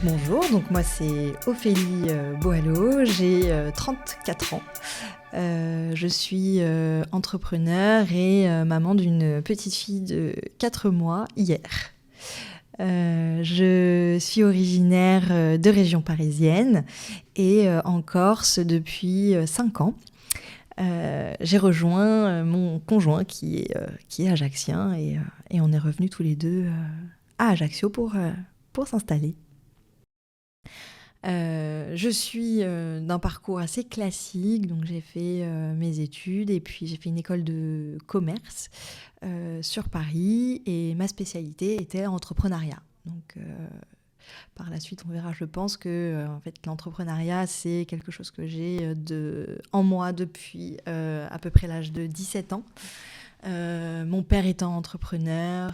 Bonjour, donc moi c'est Ophélie Boileau, j'ai 34 ans. Je suis entrepreneur et maman d'une petite fille de 4 mois hier. Je suis originaire de région parisienne et en Corse depuis 5 ans. J'ai rejoint mon conjoint qui est ajaccien et on est revenus tous les deux à Ajaccio pour s'installer. Je suis d'un parcours assez classique, donc j'ai fait mes études et puis j'ai fait une école de commerce sur Paris et ma spécialité était l'entrepreneuriat. Donc par la suite, on verra, je pense que en fait, l'entrepreneuriat, c'est quelque chose que j'ai en moi depuis à peu près l'âge de 17 ans. Mon père étant entrepreneur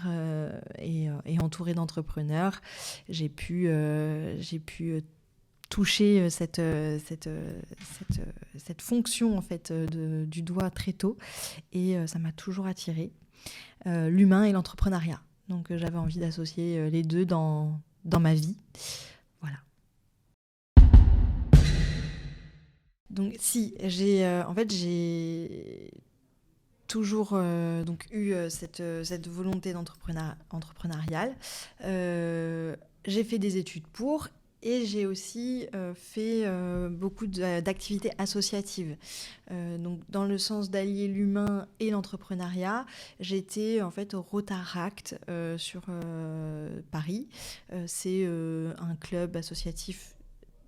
et entouré d'entrepreneurs, j'ai pu toucher cette fonction en fait du doigt très tôt et ça m'a toujours attirée, l'humain et l'entrepreneuriat. Donc j'avais envie d'associer les deux dans ma vie. Voilà. Donc si, j'ai toujours donc eu cette volonté entrepreneuriale. J'ai fait des études pour et j'ai aussi fait beaucoup d'activités associatives. Donc dans le sens d'allier l'humain et l'entrepreneuriat, j'étais en fait au Rotaract sur Paris. C'est un club associatif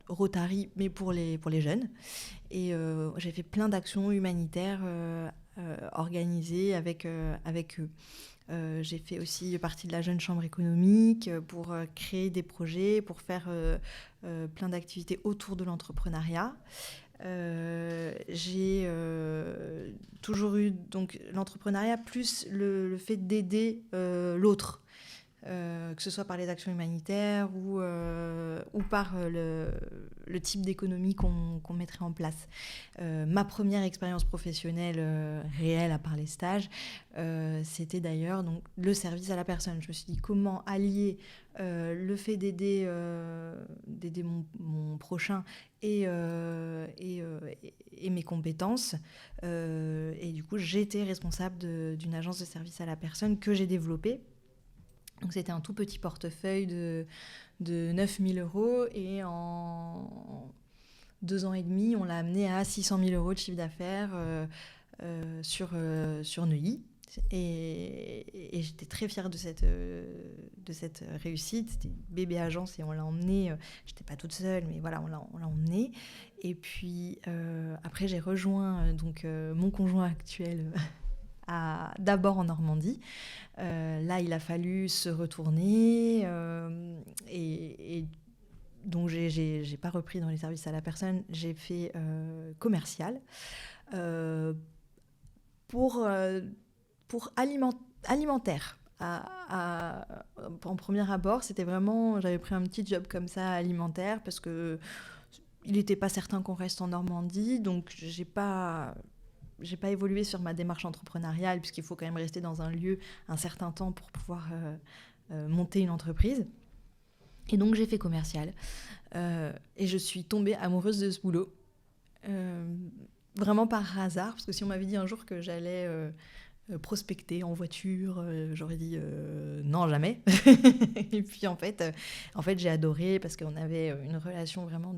Rotary, mais pour les jeunes. Et j'ai fait plein d'actions humanitaires organisées avec eux. J'ai fait aussi partie de la Jeune Chambre économique pour créer des projets, pour faire plein d'activités autour de l'entrepreneuriat. J'ai toujours eu donc, l'entrepreneuriat plus le fait d'aider l'autre. Que ce soit par les actions humanitaires ou par le type d'économie qu'on mettrait en place. Ma première expérience professionnelle réelle, à part les stages, c'était d'ailleurs donc, le service à la personne. Je me suis dit comment allier le fait d'aider mon prochain et mes compétences. Et du coup, j'étais responsable d'une agence de service à la personne que j'ai développée. Donc c'était un tout petit portefeuille de 9 000 € et en 2 ans et demi, on l'a amené à 600 000 € de chiffre d'affaires sur Neuilly. Et j'étais très fière de cette réussite. C'était une bébé agence et on l'a emmenée. J'étais pas toute seule, mais voilà, on l'a emmenée. Et puis après, j'ai rejoint mon conjoint actuel d'abord en Normandie. Là, il a fallu se retourner et donc j'ai pas repris dans les services à la personne, j'ai fait commercial pour alimentaire. En premier abord, c'était vraiment, j'avais pris un petit job comme ça alimentaire parce que il n'était pas certain qu'on reste en Normandie, donc j'ai pas évolué sur ma démarche entrepreneuriale puisqu'il faut quand même rester dans un lieu un certain temps pour pouvoir monter une entreprise. Et donc j'ai fait commercial et je suis tombée amoureuse de ce boulot vraiment par hasard, parce que si on m'avait dit un jour que j'allais prospecter en voiture, j'aurais dit non, jamais. Et puis en fait j'ai adoré parce qu'on avait une relation vraiment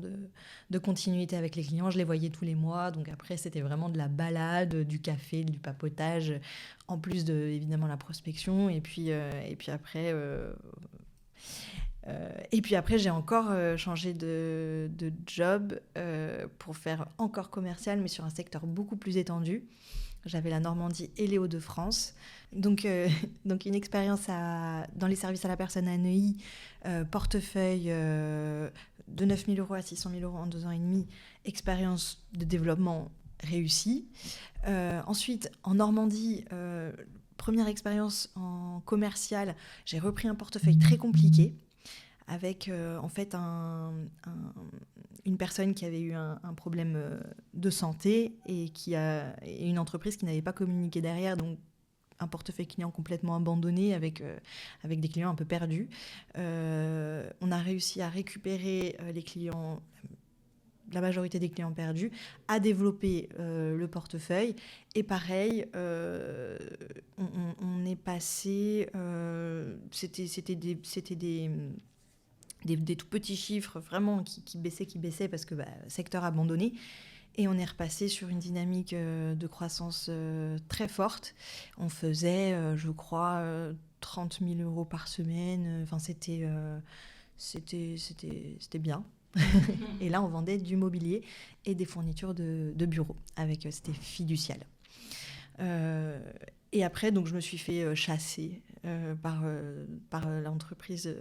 de continuité avec les clients. Je les voyais tous les mois, donc après c'était vraiment de la balade, du café, du papotage, en plus de évidemment la prospection. Et puis après j'ai encore changé de job pour faire encore commercial, mais sur un secteur beaucoup plus étendu. J'avais la Normandie et les Hauts-de-France. Donc une expérience dans les services à la personne à Neuilly, portefeuille de 9 000 € à 600 000 € en 2 ans et demi, expérience de développement réussie. Ensuite, en Normandie, première expérience en commercial, j'ai repris un portefeuille très compliqué avec en fait une personne qui avait eu un problème de santé et une entreprise qui n'avait pas communiqué derrière, donc un portefeuille client complètement abandonné avec des clients un peu perdus. On a réussi à récupérer les clients, la majorité des clients perdus, à développer le portefeuille. Et pareil, on est passé... c'était des tout petits chiffres vraiment qui baissaient parce que secteur abandonné. Et on est repassé sur une dynamique de croissance très forte. On faisait, je crois, 30 000 euros par semaine. Enfin, c'était bien. Et là, on vendait du mobilier et des fournitures de bureaux. C'était fiducial. Et après, donc, je me suis fait chasser par l'entreprise,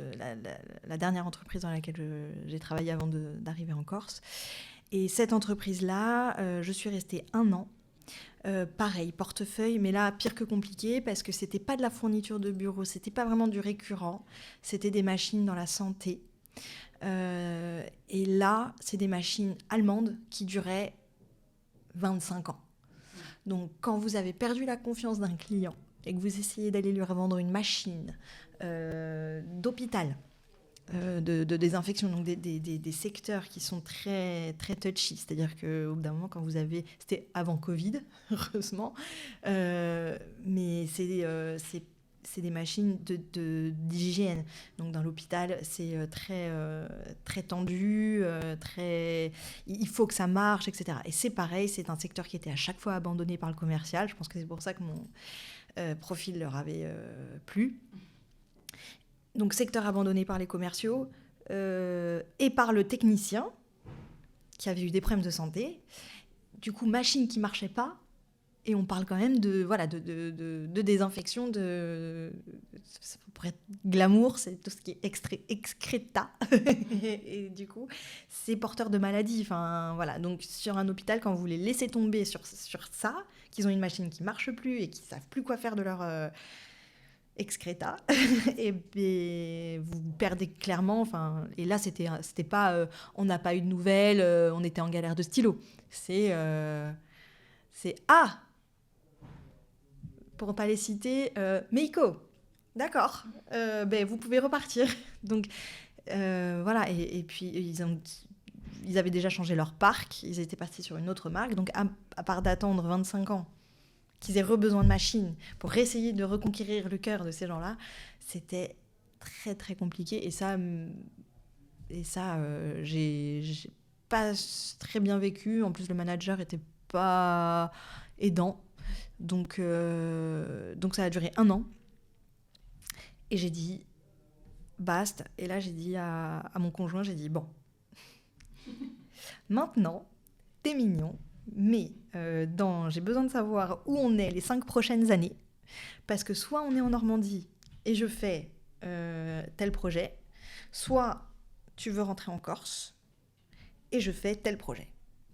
la dernière entreprise dans laquelle j'ai travaillé avant d'arriver en Corse. Et cette entreprise-là, je suis restée 1 an. Pareil, portefeuille, mais là, pire que compliqué, parce que c'était pas de la fourniture de bureau, c'était pas vraiment du récurrent, c'était des machines dans la santé. Et là, c'est des machines allemandes qui duraient 25 ans. Donc, quand vous avez perdu la confiance d'un client et que vous essayez d'aller lui revendre une machine d'hôpital, de désinfection, donc des secteurs qui sont très, très touchy, c'est-à-dire qu'au bout d'un moment, quand vous avez... C'était avant Covid, heureusement, mais c'est des machines d'hygiène. Donc dans l'hôpital, c'est très, très tendu, il faut que ça marche, etc. Et c'est pareil, c'est un secteur qui était à chaque fois abandonné par le commercial. Je pense que c'est pour ça que mon profil leur avait plu. Donc secteur abandonné par les commerciaux et par le technicien qui avait eu des problèmes de santé. Du coup, machine qui ne marchait pas. Et on parle quand même de désinfection, pour être glamour, c'est tout ce qui est excréta. Et du coup, c'est porteur de maladies. Enfin, voilà. Donc, sur un hôpital, quand vous les laissez tomber sur ça, qu'ils ont une machine qui ne marche plus et qu'ils ne savent plus quoi faire de leur excréta, et bien, vous perdez clairement. Enfin, et là, c'était pas on n'a pas eu de nouvelles, on était en galère de stylo. C'est pour ne pas les citer, Meiko, d'accord, vous pouvez repartir. Donc, voilà, et puis ils avaient déjà changé leur parc, ils étaient partis sur une autre marque, donc à part d'attendre 25 ans qu'ils aient besoin de machines pour essayer de reconquérir le cœur de ces gens-là, c'était très, très compliqué. Et ça j'ai pas très bien vécu. En plus, le manager était pas aidant. Donc ça a duré 1 an. Et j'ai dit, basta. Et là, j'ai dit à mon conjoint, j'ai dit, bon, maintenant, t'es mignon, mais j'ai besoin de savoir où on est les 5 prochaines années. Parce que soit on est en Normandie et je fais tel projet, soit tu veux rentrer en Corse et je fais tel projet.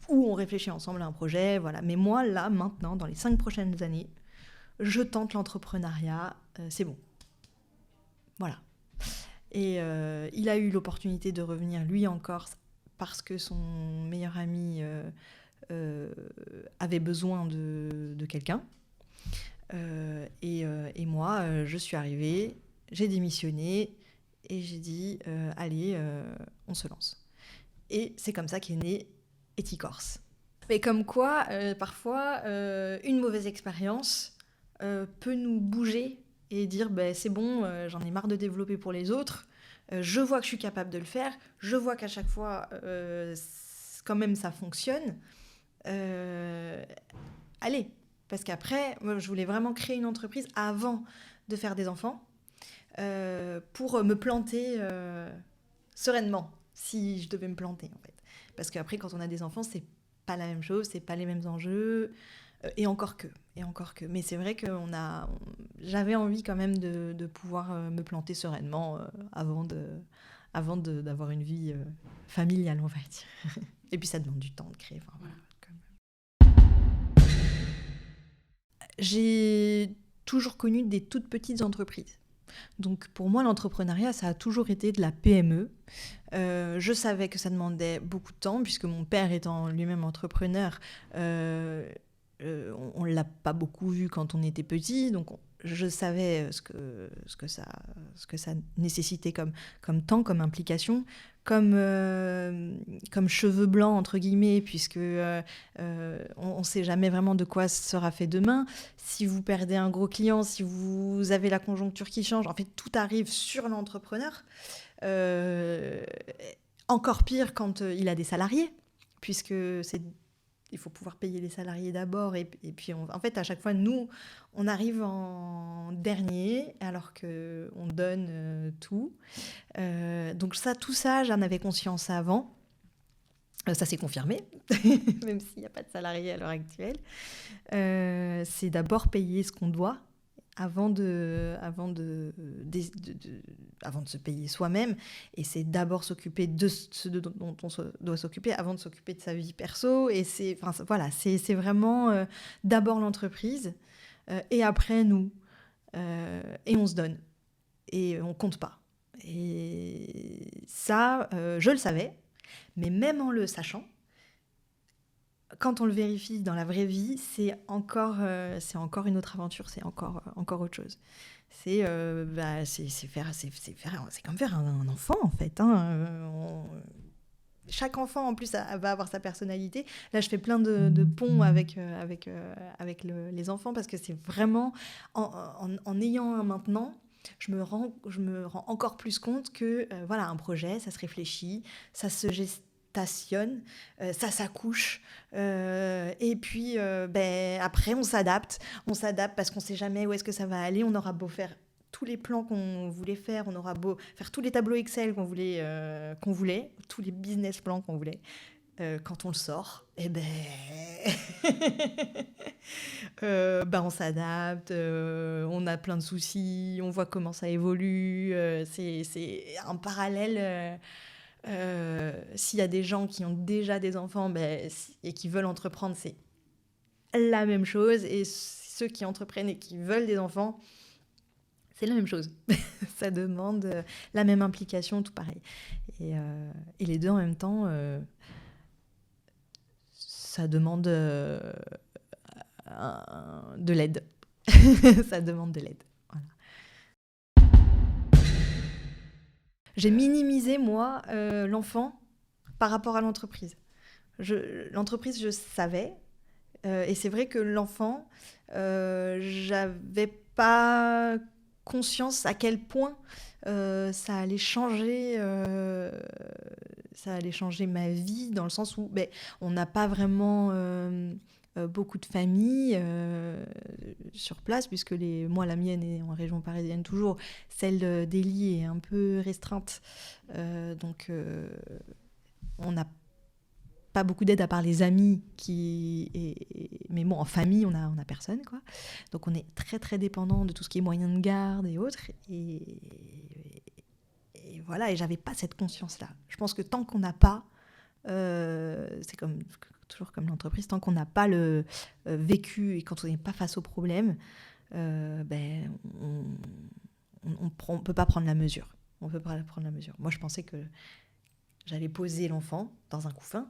Ou on réfléchit ensemble à un projet, voilà. Mais moi, là, maintenant, dans les 5 prochaines années, je tente l'entrepreneuriat, c'est bon. Voilà. Et il a eu l'opportunité de revenir, lui, en Corse, parce que son meilleur ami avait besoin de quelqu'un. Et moi, je suis arrivée, j'ai démissionné, et j'ai dit, allez, on se lance. Et c'est comme ça qu'est né Eticorse. Mais comme quoi, parfois, une mauvaise expérience peut nous bouger et dire c'est bon, j'en ai marre de développer pour les autres, je vois que je suis capable de le faire, je vois qu'à chaque fois, quand même, ça fonctionne. Allez, parce qu'après, moi, je voulais vraiment créer une entreprise avant de faire des enfants pour me planter sereinement, si je devais me planter, en fait. Parce qu'après, quand on a des enfants, c'est pas la même chose, c'est pas les mêmes enjeux, et encore que. Mais c'est vrai que j'avais envie quand même de pouvoir me planter sereinement avant d'avoir une vie familiale, on va dire. Et puis ça demande du temps de créer. Enfin, voilà, j'ai toujours connu des toutes petites entreprises. Donc pour moi, l'entrepreneuriat, ça a toujours été de la PME. Je savais que ça demandait beaucoup de temps, puisque mon père étant lui-même entrepreneur, on ne l'a pas beaucoup vu quand on était petit. Donc je savais ce que ça nécessitait comme temps, comme implication, comme cheveux blancs, entre guillemets, puisque on ne sait jamais vraiment de quoi sera fait demain. Si vous perdez un gros client, si vous avez la conjoncture qui change, en fait, tout arrive sur l'entrepreneur. Euh, Encore pire quand il a des salariés, puisque il faut pouvoir payer les salariés d'abord. Et puis, en fait, à chaque fois, nous, on arrive en dernier, alors qu'on donne tout. Donc tout ça, j'en avais conscience avant. Ça s'est confirmé, même s'il n'y a pas de salariés à l'heure actuelle. C'est d'abord payer ce qu'on doit avant de se payer soi-même. Et c'est d'abord s'occuper de ce dont on doit s'occuper avant de s'occuper de sa vie perso. Et c'est vraiment d'abord l'entreprise et après nous. Et on se donne. Et on compte pas. Et ça, je le savais. Mais même en le sachant, quand on le vérifie dans la vraie vie, c'est encore une autre aventure, c'est encore autre chose. C'est comme faire un enfant, en fait. Chaque enfant, en plus, va avoir sa personnalité. Là, je fais plein de ponts avec les enfants, parce que c'est vraiment, en ayant un maintenant, je me rends encore plus compte que voilà, un projet, ça se réfléchit, ça se gestation, ça s'accouche, et puis après on s'adapte parce qu'on ne sait jamais où est-ce que ça va aller. On aura beau faire tous les plans qu'on voulait faire, on aura beau faire tous les tableaux Excel qu'on voulait, tous les business plans qu'on voulait. Quand on le sort, on s'adapte, on a plein de soucis, on voit comment ça évolue. C'est un parallèle. S'il y a des gens qui ont déjà des enfants et qui veulent entreprendre, c'est la même chose. Et ceux qui entreprennent et qui veulent des enfants, c'est la même chose. Ça demande la même implication, tout pareil. Et les deux en même temps, ça demande de l'aide. Ça demande de l'aide. Voilà. J'ai minimisé, moi, l'enfant par rapport à l'entreprise. L'entreprise, je savais. Et c'est vrai que l'enfant, j'avais pas conscience à quel point ça allait changer ma vie, dans le sens où on n'a pas vraiment beaucoup de familles sur place, puisque moi, la mienne est en région parisienne toujours, celle d'Élie est un peu restreinte. Donc, on n'a pas beaucoup d'aide à part les amis mais bon, en famille on a personne, quoi. Donc on est très très dépendant de tout ce qui est moyens de garde et autres, et voilà. Et j'avais pas cette conscience là. Je pense que tant qu'on n'a pas c'est toujours comme l'entreprise, tant qu'on n'a pas le vécu et quand on n'est pas face au problème, on peut pas prendre la mesure. Moi, je pensais que j'allais poser l'enfant dans un couffin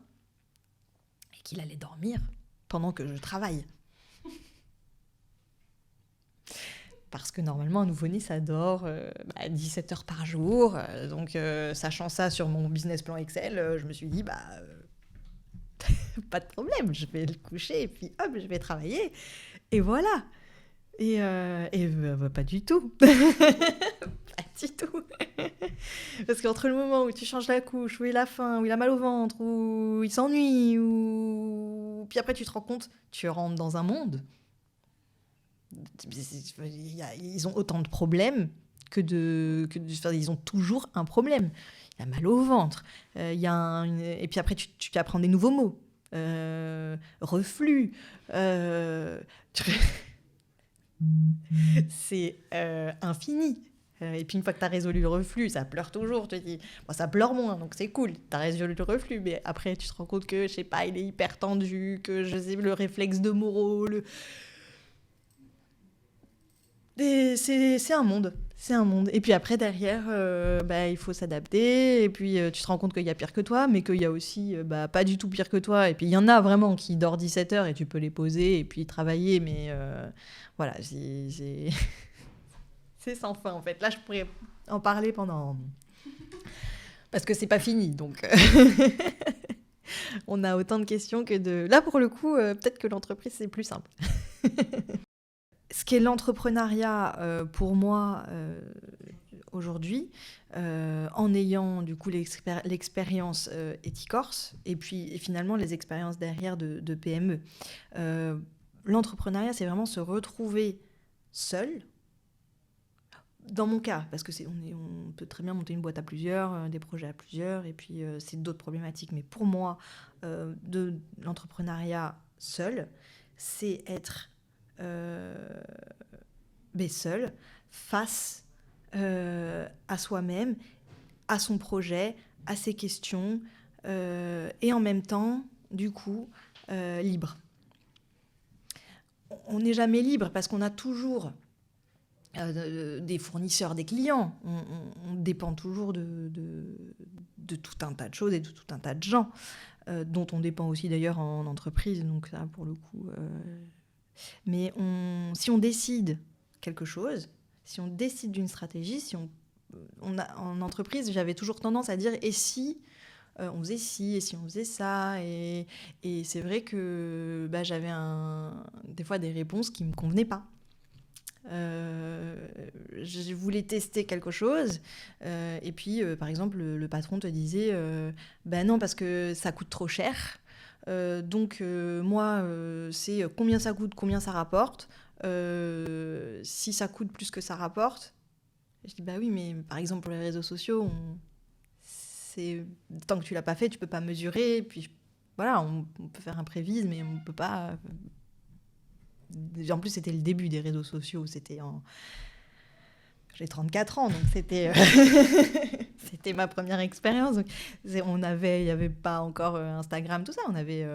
et qu'il allait dormir pendant que je travaille. Parce que normalement, un nouveau-né, ça dort 17 heures par jour. Donc, sachant ça sur mon business plan Excel, je me suis dit, pas de problème, je vais le coucher et puis hop, je vais travailler. Et voilà. Et pas du tout. Pas du tout. Parce qu'entre le moment où tu changes la couche, où il a faim, où il a mal au ventre, où il s'ennuie, puis après tu te rends compte, tu rentres dans un monde. Ils ont autant de problèmes ils ont toujours un problème. Il a mal au ventre. Et puis après, tu apprends des nouveaux mots. Reflux. C'est infini. Et puis une fois que tu as résolu le reflux, ça pleure toujours. Tu te dis, ça pleure moins, donc c'est cool. Tu as résolu le reflux, mais après tu te rends compte que, je sais pas, il est hyper tendu, que le réflexe de Moreau, C'est un monde. C'est un monde. Et puis après, derrière, il faut s'adapter. Et puis, tu te rends compte qu'il y a pire que toi, mais qu'il y a aussi pas du tout pire que toi. Et puis, il y en a vraiment qui dorment 17 heures et tu peux les poser et puis travailler. Mais voilà, c'est sans fin, en fait. Là, je pourrais en parler pendant... Parce que c'est pas fini, donc... On a autant de questions que de... Là, pour le coup, peut-être que l'entreprise, c'est plus simple. Ce qu'est l'entrepreneuriat pour moi aujourd'hui, en ayant du coup l'expérience Ethicorse et puis finalement les expériences derrière de PME, l'entrepreneuriat, c'est vraiment se retrouver seul. Dans mon cas, parce que on peut très bien monter une boîte à plusieurs, des projets à plusieurs, et puis c'est d'autres problématiques. Mais pour moi, de l'entrepreneuriat seul, c'est être seul face à soi-même, à son projet, à ses questions, et en même temps, du coup, libre. On n'est jamais libre parce qu'on a toujours des fournisseurs, des clients. On dépend toujours de tout un tas de choses et de tout un tas de gens, dont on dépend aussi d'ailleurs en entreprise. Donc ça, pour le coup... Mais si on décide quelque chose, si on décide d'une stratégie, en entreprise, j'avais toujours tendance à dire « et si on faisait ci, et si on faisait ça ?» Et c'est vrai que j'avais des fois des réponses qui ne me convenaient pas. Je voulais tester quelque chose et puis par exemple le patron te disait non parce que ça coûte trop cher donc moi c'est combien ça coûte, combien ça rapporte, si ça coûte plus que ça rapporte. Je dis oui mais par exemple pour les réseaux sociaux tant que tu l'as pas fait tu peux pas mesurer et puis voilà on peut faire un prévise mais on peut pas. En plus, c'était le début des réseaux sociaux. J'ai 34 ans, donc c'était c'était ma première expérience. Donc, il n'y avait pas encore Instagram, tout ça. On avait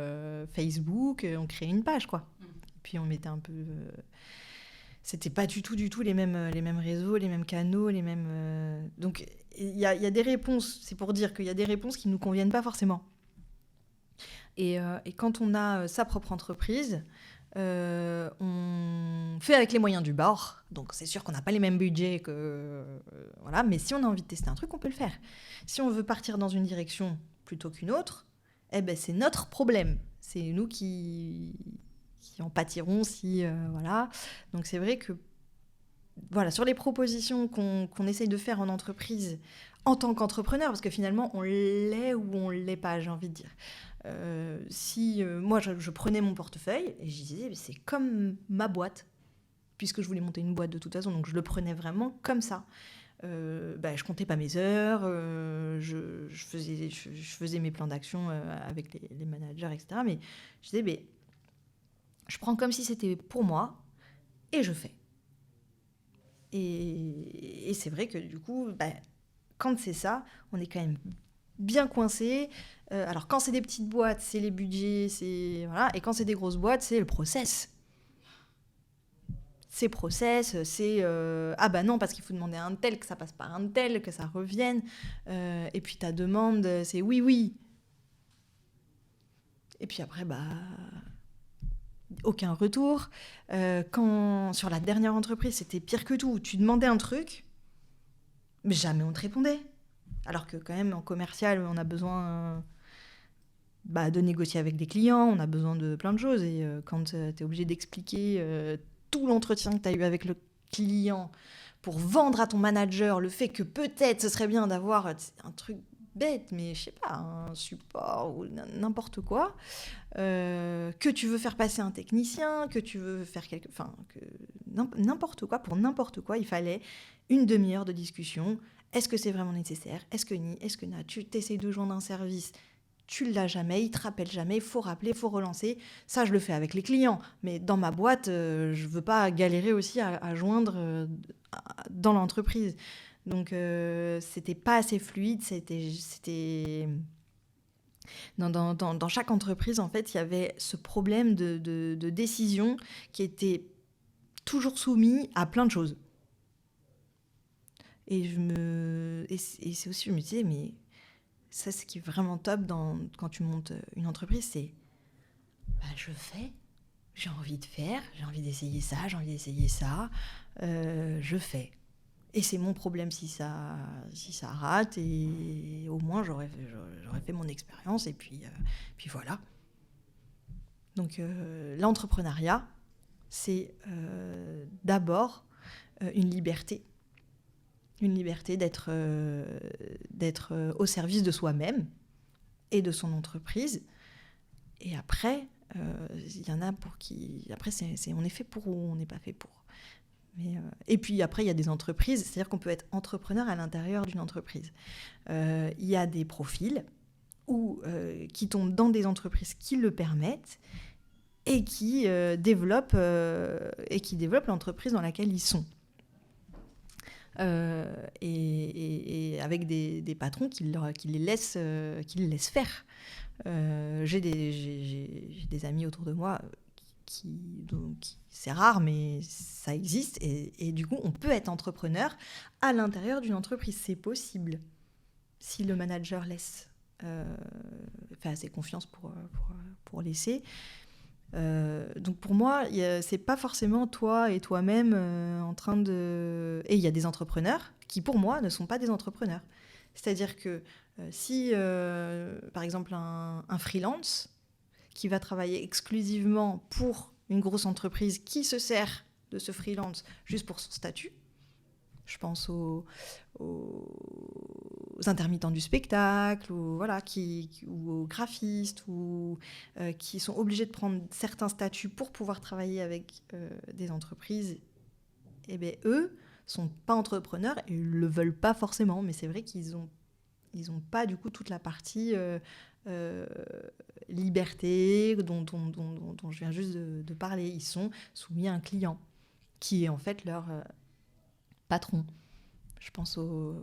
Facebook, on créait une page, quoi. Puis on mettait un peu... C'était pas du tout les mêmes réseaux, les mêmes canaux, les mêmes... Donc, il y a des réponses. C'est pour dire qu'il y a des réponses qui ne nous conviennent pas forcément. Et quand on a sa propre entreprise... on fait avec les moyens du bord, donc c'est sûr qu'on n'a pas les mêmes budgets voilà, mais si on a envie de tester un truc, on peut le faire. Si on veut partir dans une direction plutôt qu'une autre, c'est notre problème. C'est nous qui en pâtirons si voilà. Donc c'est vrai que voilà, sur les propositions qu'on essaye de faire en entreprise en tant qu'entrepreneur, parce que finalement on l'est ou on l'est pas, j'ai envie de dire. Moi je prenais mon portefeuille et je disais c'est comme ma boîte, puisque je voulais monter une boîte de toute façon, donc je le prenais vraiment comme ça. Je comptais pas mes heures, je faisais mes plans d'action avec les managers, etc. Mais je disais je prends comme si c'était pour moi et je fais. Et c'est vrai que du coup, quand c'est ça, on est quand même bien coincé. Alors quand c'est des petites boîtes, c'est les budgets, voilà. Et quand c'est des grosses boîtes, c'est le process. C'est process, c'est non parce qu'il faut demander à un tel, que ça passe par un tel, que ça revienne. Et puis ta demande, c'est oui. Et puis après, aucun retour. Quand sur la dernière entreprise, c'était pire que tout. Tu demandais un truc, mais jamais on te répondait. Alors que quand même, en commercial, on a besoin de négocier avec des clients, on a besoin de plein de choses. Et quand tu es obligé d'expliquer tout l'entretien que tu as eu avec le client pour vendre à ton manager le fait que peut-être ce serait bien d'avoir un truc bête, mais je sais pas, un support ou n'importe quoi, que tu veux faire passer un technicien, que tu veux faire n'importe quoi, pour n'importe quoi, il fallait une demi-heure de discussion. Est-ce que c'est vraiment nécessaire ? Est-ce que ni ? Est-ce que non ? Tu t'essayes de joindre un service, tu l'as jamais, il te rappelle jamais, il faut rappeler, il faut relancer. Ça, je le fais avec les clients. Mais dans ma boîte, je veux pas galérer aussi à joindre dans l'entreprise. Donc, c'était pas assez fluide. C'était... Dans chaque entreprise, en fait, il y avait ce problème de décision qui était toujours soumis à plein de choses. Et c'est aussi, je me disais, mais ça, ce qui est vraiment top quand tu montes une entreprise, c'est je fais, j'ai envie de faire, j'ai envie d'essayer ça, j'ai envie d'essayer ça, je fais. Et c'est mon problème si ça rate, et au moins j'aurais fait mon expérience, et puis voilà. Donc l'entrepreneuriat, c'est d'abord une liberté d'être au service de soi-même et de son entreprise. Et après, il y en a pour qui... Après, on est fait pour ou on n'est pas fait pour. Et puis après, il y a des entreprises, c'est-à-dire qu'on peut être entrepreneur à l'intérieur d'une entreprise. Il y a des profils qui tombent dans des entreprises qui le permettent et qui développent l'entreprise dans laquelle ils sont. Et avec des patrons qui les laissent faire. J'ai des amis autour de moi donc c'est rare, mais ça existe, et du coup on peut être entrepreneur à l'intérieur d'une entreprise, c'est possible si le manager laisse fait assez confiance pour laisser. Donc pour moi, c'est pas forcément toi et toi-même en train de... Et il y a des entrepreneurs qui, pour moi, ne sont pas des entrepreneurs. C'est-à-dire que si, par exemple, un freelance qui va travailler exclusivement pour une grosse entreprise qui se sert de ce freelance juste pour son statut, je pense aux intermittents du spectacle, ou aux graphistes, qui sont obligés de prendre certains statuts pour pouvoir travailler avec des entreprises. Eh bien, eux sont pas entrepreneurs et ils le veulent pas forcément, mais c'est vrai qu'ils ont pas du coup toute la partie liberté dont je viens juste de parler. Ils sont soumis à un client qui est en fait leur patron. Je pense aux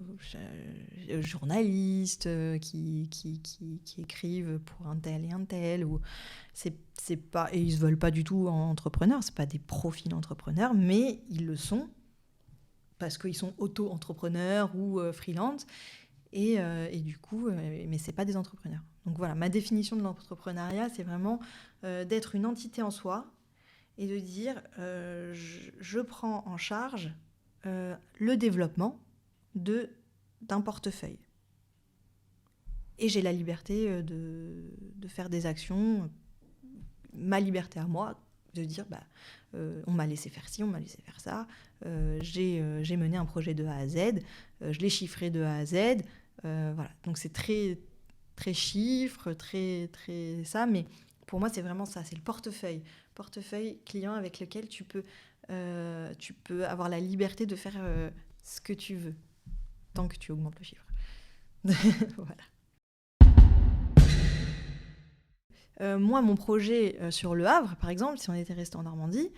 journalistes qui écrivent pour un tel et un tel. C'est pas, et ils ne se veulent pas du tout entrepreneurs, ce n'est pas des profils entrepreneurs, mais ils le sont parce qu'ils sont auto-entrepreneurs ou freelance. Et du coup, mais ce n'est pas des entrepreneurs. Donc voilà, ma définition de l'entrepreneuriat, c'est vraiment d'être une entité en soi et de dire je prends en charge le développement d'un portefeuille. Et j'ai la liberté de faire des actions, ma liberté à moi, de dire on m'a laissé faire ci, on m'a laissé faire ça, j'ai mené un projet de A à Z, je l'ai chiffré de A à Z, voilà. Donc c'est très, très chiffre, très, très ça, mais pour moi c'est vraiment ça, c'est le portefeuille client avec lequel tu peux avoir la liberté de faire ce que tu veux, tant que tu augmentes le chiffre. Voilà. Moi, mon projet sur Le Havre, par exemple, si on était resté en Normandie,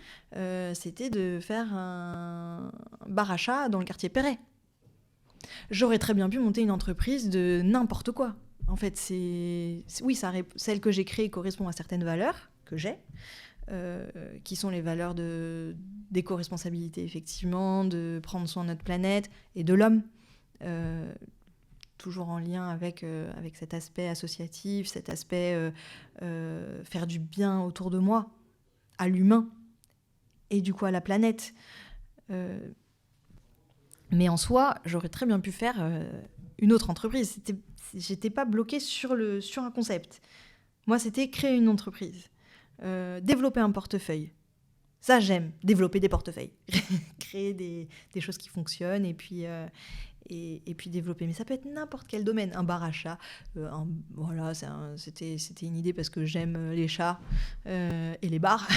c'était de faire un bar à chat dans le quartier Perret. J'aurais très bien pu monter une entreprise de n'importe quoi. En fait, celle que j'ai créée correspond à certaines valeurs que j'ai, qui sont les valeurs d'éco-responsabilité, effectivement, de prendre soin de notre planète et de l'homme. Toujours en lien avec cet aspect associatif, cet aspect faire du bien autour de moi, à l'humain, et du coup à la planète. Mais en soi, j'aurais très bien pu faire une autre entreprise. J'étais pas bloquée sur un concept. Moi, c'était créer une entreprise, développer un portefeuille. Ça, j'aime, développer des portefeuilles, créer des choses qui fonctionnent, et puis développer. Mais ça peut être n'importe quel domaine. Un bar à chats, voilà, c'était une idée parce que j'aime les chats et les bars.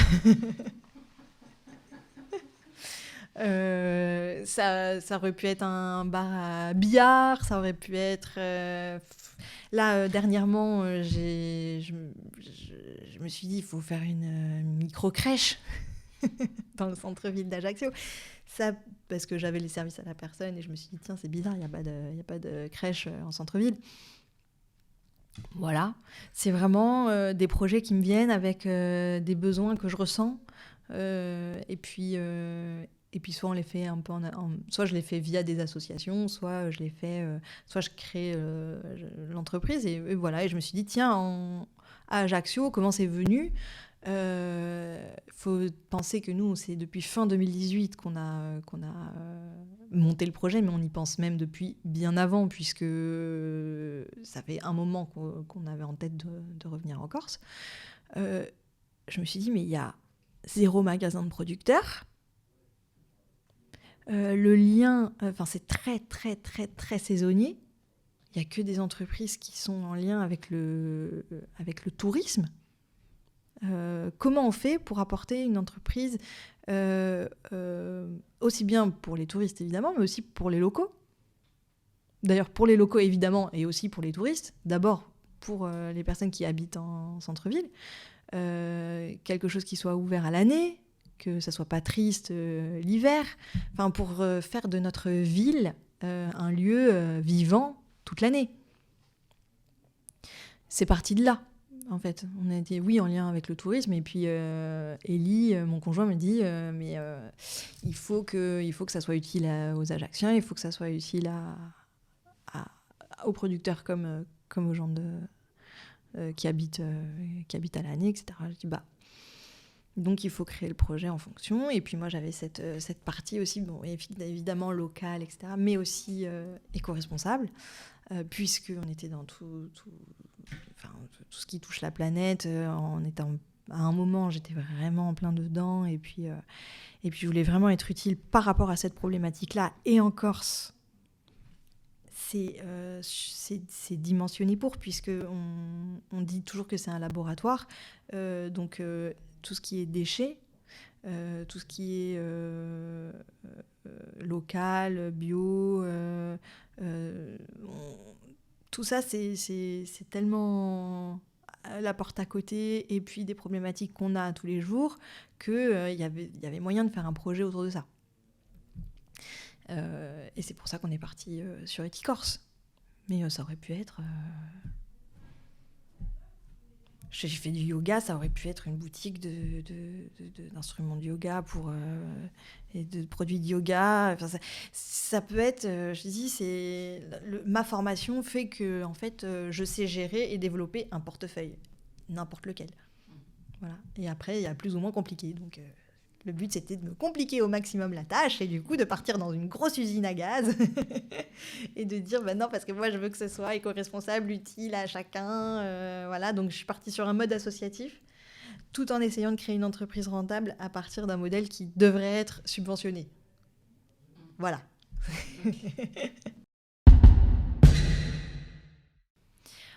Ça aurait pu être un bar à billard, ça aurait pu être... dernièrement, je me suis dit, il faut faire une micro-crèche dans le centre-ville d'Ajaccio. Ça, parce que j'avais les services à la personne et je me suis dit, tiens, c'est bizarre, il n'y a pas de crèche en centre-ville. Voilà, c'est vraiment des projets qui me viennent avec des besoins que je ressens. Et puis soit on les fait un peu soit je les fais via des associations, soit soit je crée l'entreprise et voilà. Et je me suis dit tiens, à Ajaccio, comment c'est venu? Faut penser que nous, c'est depuis fin 2018 qu'on a monté le projet, mais on y pense même depuis bien avant, puisque ça fait un moment qu'on avait en tête de revenir en Corse. Je me suis dit, mais il y a 0 magasin de producteurs. Le lien, c'est très, très, très, très saisonnier. Il n'y a que des entreprises qui sont en lien avec le tourisme. Comment on fait pour apporter une entreprise aussi bien pour les touristes évidemment, mais aussi pour les locaux. D'ailleurs pour les locaux évidemment et aussi pour les touristes. D'abord pour les personnes qui habitent en centre-ville. Quelque chose qui soit ouvert à l'année, que ça soit pas triste l'hiver. Enfin pour faire de notre ville un lieu vivant toute l'année. C'est parti de là. En fait, on a été, oui, en lien avec le tourisme. Et puis, Élie, mon conjoint, me dit il faut que ça soit utile aux Ajacciens, il faut que ça soit utile aux producteurs comme aux gens qui habitent à l'année, etc. Je dis donc il faut créer le projet en fonction. Et puis moi, j'avais cette partie aussi, bon, évidemment locale, etc., mais aussi éco-responsable, puisqu'on était dans tout ce qui touche la planète. À un moment, j'étais vraiment en plein dedans. Et puis, je voulais vraiment être utile par rapport à cette problématique-là. Et en Corse, c'est dimensionné puisqu'on dit toujours que c'est un laboratoire. Donc, tout ce qui est déchets, tout ce qui est local, bio, tout ça, c'est tellement la porte à côté et puis des problématiques qu'on a tous les jours qu'il y avait moyen de faire un projet autour de ça. Et c'est pour ça qu'on est parti sur Eticorse. Mais ça aurait pu être... J'ai fait du yoga, ça aurait pu être une boutique d'instruments de yoga et de produits de yoga. Enfin, ça peut être, je dis, ma formation fait que en fait, je sais gérer et développer un portefeuille, n'importe lequel. Voilà. Et après, il y a plus ou moins compliqué. Donc, le but, c'était de me compliquer au maximum la tâche et du coup de partir dans une grosse usine à gaz et de dire non, parce que moi je veux que ce soit éco-responsable, utile à chacun. Voilà, donc je suis partie sur un mode associatif tout en essayant de créer une entreprise rentable à partir d'un modèle qui devrait être subventionné. Voilà.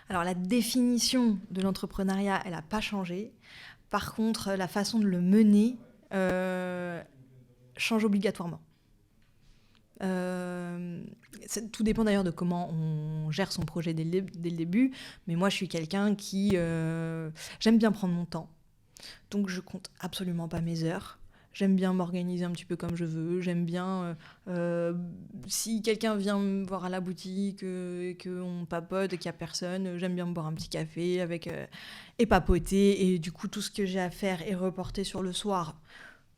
Alors la définition de l'entrepreneuriat, elle n'a pas changé. Par contre, la façon de le mener change obligatoirement. Tout dépend d'ailleurs de comment on gère son projet dès le début, mais moi je suis quelqu'un qui j'aime bien prendre mon temps, donc je compte absolument pas mes heures. J'aime bien m'organiser un petit peu comme je veux. J'aime bien si quelqu'un vient me voir à la boutique et qu'on papote et qu'il n'y a personne, j'aime bien me boire un petit café et papoter. Et du coup, tout ce que j'ai à faire est reporté sur le soir.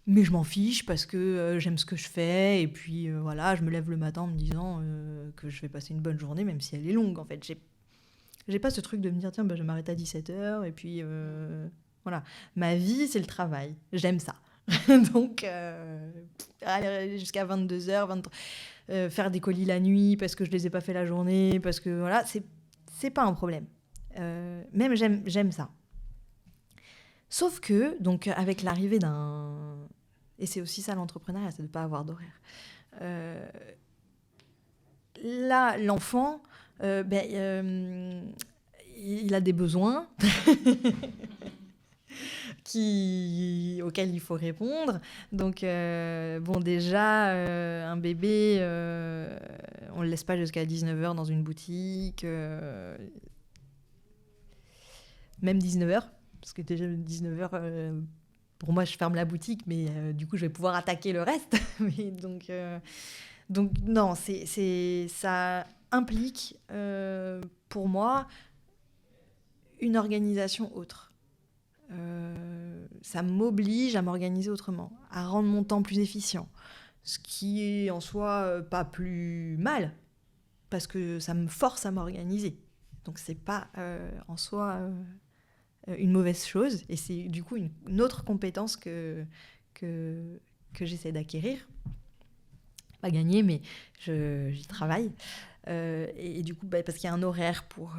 Mais je m'en fiche parce que j'aime ce que je fais. Et puis voilà, je me lève le matin en me disant que je vais passer une bonne journée, même si elle est longue. En fait, j'ai pas ce truc de me dire tiens, je m'arrête à 17h. Et puis voilà. Ma vie, c'est le travail. J'aime ça. Donc, aller jusqu'à 22h, 23, faire des colis la nuit parce que je les ai pas fait la journée, parce que voilà, c'est pas un problème. Même j'aime ça. Sauf que, donc, avec l'arrivée d'un... Et c'est aussi ça l'entrepreneuriat, c'est de ne pas avoir d'horaire. Là, l'enfant, il a des besoins auxquels il faut répondre. Donc, déjà, un bébé, on ne le laisse pas jusqu'à 19h dans une boutique. Même 19h. Parce que déjà, 19h, pour moi, je ferme la boutique, mais du coup, je vais pouvoir attaquer le reste. Mais donc, non, ça implique, pour moi, une organisation autre. ça m'oblige à m'organiser autrement, à rendre mon temps plus efficient. Ce qui est en soi pas plus mal, parce que ça me force à m'organiser. Donc c'est pas en soi une mauvaise chose, et c'est du coup une autre compétence que j'essaie d'acquérir. Pas gagner, mais j'y travaille. Et du coup, parce qu'il y a un horaire pour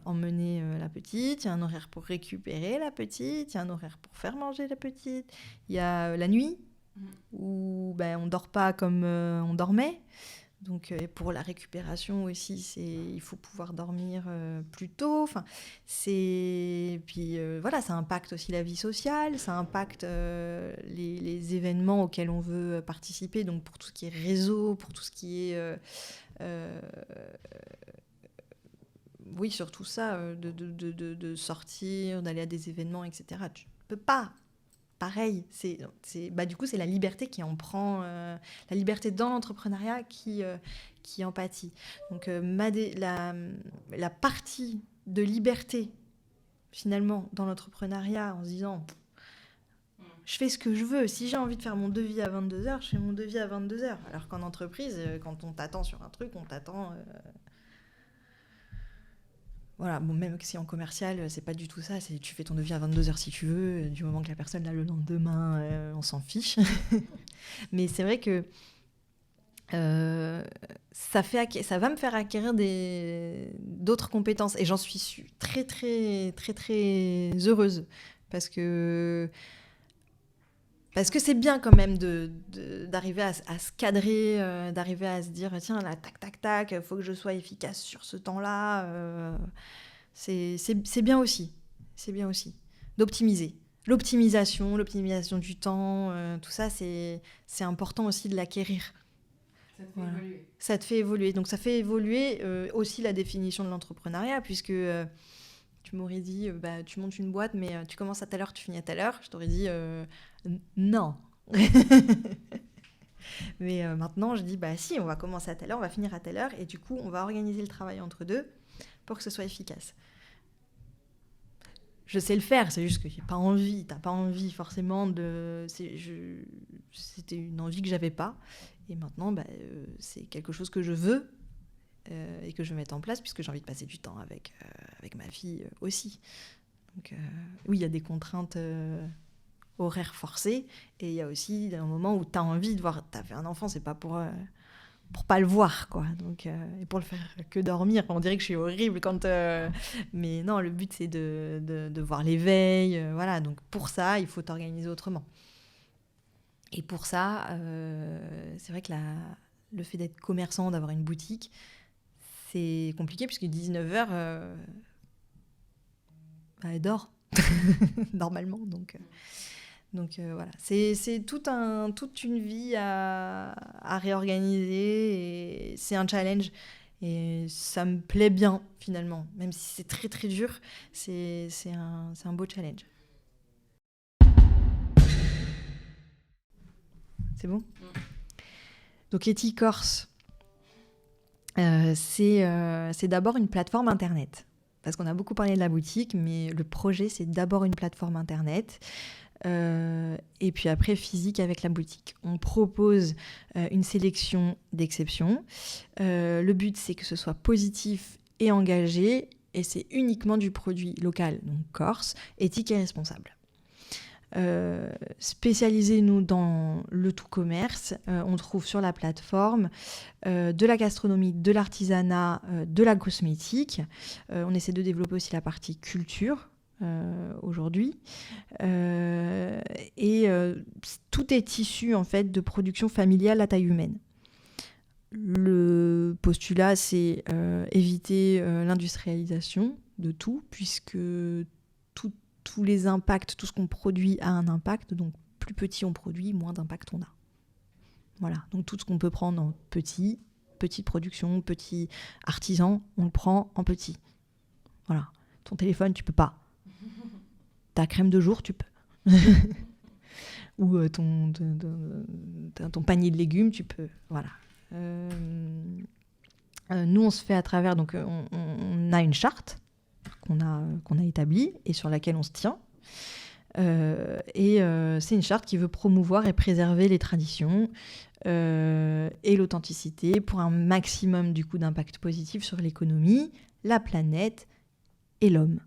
emmener la petite, il y a un horaire pour récupérer la petite, il y a un horaire pour faire manger la petite, il y a la nuit, où on ne dort pas comme on dormait. Donc pour la récupération aussi, il faut pouvoir dormir plus tôt. Enfin, puis voilà, ça impacte aussi la vie sociale, ça impacte les événements auxquels on veut participer. Donc pour tout ce qui est réseau, pour tout ce qui est oui, surtout ça, de sortir, d'aller à des événements, etc. Tu ne peux pas. Pareil, du coup, c'est la liberté qui en prend, la liberté dans l'entrepreneuriat qui en pâtit. Donc, la partie de liberté, finalement, dans l'entrepreneuriat, en se disant, je fais ce que je veux. Si j'ai envie de faire mon devis à 22h, je fais mon devis à 22h. Alors qu'en entreprise, quand on t'attend sur un truc, on t'attend... Voilà, bon, même si en commercial, c'est pas du tout ça. Tu fais ton devis à 22h si tu veux. Du moment que la personne l'a le lendemain, on s'en fiche. Mais c'est vrai que ça va me faire acquérir d'autres compétences. Et j'en suis très, très, très, très heureuse. Parce que c'est bien quand même d'arriver à se cadrer, d'arriver à se dire, tiens, là, tac, tac, tac, il faut que je sois efficace sur ce temps-là. C'est bien aussi. C'est bien aussi. D'optimiser. L'optimisation du temps, tout ça, c'est important aussi de l'acquérir. Ça te fait évoluer. Ça te fait évoluer. Donc ça fait évoluer aussi la définition de l'entrepreneuriat, puisque... tu m'aurais dit, tu montes une boîte, mais tu commences à telle heure, tu finis à telle heure. Je t'aurais dit, non. Mais maintenant, je dis, si, on va commencer à telle heure, on va finir à telle heure. Et du coup, on va organiser le travail entre deux pour que ce soit efficace. Je sais le faire, c'est juste que j'ai pas envie. T'as pas envie forcément de... C'était une envie que j'avais pas. Et maintenant, c'est quelque chose que je veux. Et que je vais mettre en place puisque j'ai envie de passer du temps avec ma fille aussi. Donc oui, il y a des contraintes horaires forcées et il y a aussi un moment où tu as envie de voir... Tu as fait un enfant, c'est pas pour pas le voir, quoi. Donc, et pour le faire que dormir. On dirait que je suis horrible quand... Mais non, le but, c'est de voir l'éveil. Voilà, donc pour ça, il faut t'organiser autrement. Et pour ça, c'est vrai que le fait d'être commerçant, d'avoir une boutique... c'est compliqué puisque 19h, elle dort normalement. Donc voilà, c'est toute une vie à réorganiser et c'est un challenge. Et ça me plaît bien finalement, même si c'est très très dur, c'est un beau challenge. C'est bon ? Donc Eticorse, c'est d'abord une plateforme Internet. Parce qu'on a beaucoup parlé de la boutique, mais le projet, c'est d'abord une plateforme Internet. Et puis après, physique avec la boutique. On propose une sélection d'exceptions. Le but, c'est que ce soit positif et engagé. Et c'est uniquement du produit local, donc corse, éthique et responsable. Spécialisés nous dans le tout commerce, on trouve sur la plateforme de la gastronomie, de l'artisanat, de la cosmétique. On essaie de développer aussi la partie culture aujourd'hui et tout est issu en fait de production familiale à taille humaine. Le postulat, c'est éviter l'industrialisation de tout, puisque tous les impacts, tout ce qu'on produit a un impact, donc plus petit on produit, moins d'impact on a. Voilà, donc tout ce qu'on peut prendre en petite production, petit artisan, on le prend en petit. Voilà, ton téléphone, tu peux pas. Ta crème de jour, tu peux. Ou ton panier de légumes, tu peux. Voilà. Nous, on se fait à travers, donc on a une charte qu'on a établie et sur laquelle on se tient. C'est une charte qui veut promouvoir et préserver les traditions et l'authenticité pour un maximum du coup d'impact positif sur l'économie, la planète et l'homme.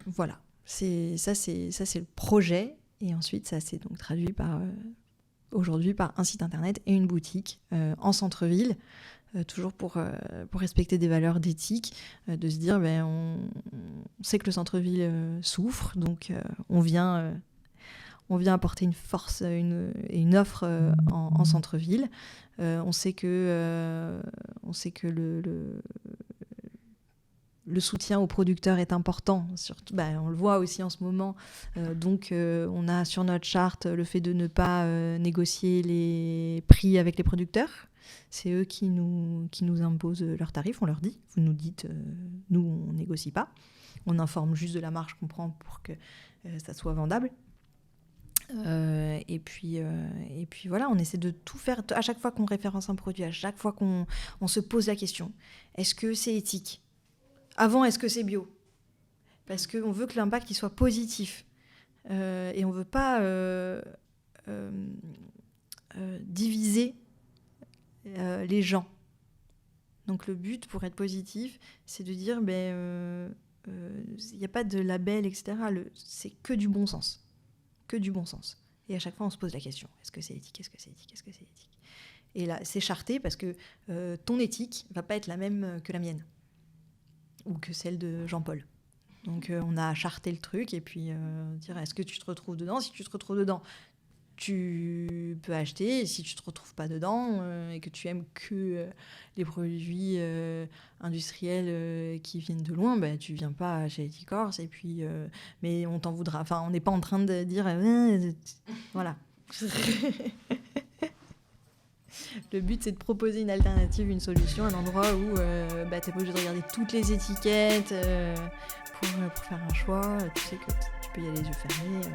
Voilà, c'est le projet, et ensuite ça s'est donc traduit aujourd'hui par un site internet et une boutique en centre-ville, toujours pour respecter des valeurs d'éthique, de se dire on sait que le centre-ville souffre, donc on vient apporter une force et une offre en centre-ville. On sait que le soutien aux producteurs est important, surtout, on le voit aussi en ce moment. Donc on a sur notre charte le fait de ne pas négocier les prix avec les producteurs. C'est eux qui nous imposent leurs tarifs. On leur dit, vous nous dites, nous on négocie pas. On informe juste de la marge qu'on prend pour que ça soit vendable. Et puis voilà, on essaie de tout faire. À chaque fois qu'on référence un produit, à chaque fois qu'on se pose la question, est-ce que c'est éthique ? Avant, est-ce que c'est bio ? Parce qu'on veut que l'impact il soit positif. Et on ne veut pas diviser les gens. Donc le but, pour être positif, c'est de dire il n'y a pas de label, etc. C'est que du bon sens. Que du bon sens. Et à chaque fois, on se pose la question, est-ce que c'est éthique ? Est-ce que c'est éthique ? Est-ce que c'est éthique ? Et là, c'est charté parce que ton éthique ne va pas être la même que la mienne. Ou que celle de Jean-Paul. Donc on a charté le truc et puis dire est-ce que tu te retrouves dedans ? Si tu te retrouves dedans, tu peux acheter. Et si tu te retrouves pas dedans et que tu aimes que les produits industriels qui viennent de loin, tu viens pas chez Ethicors et puis mais on t'en voudra. Enfin, on n'est pas en train de dire voilà. Le but, c'est de proposer une alternative, une solution, un endroit où t'es pas obligé de regarder toutes les étiquettes pour faire un choix. Tu sais que tu peux y aller les yeux fermés.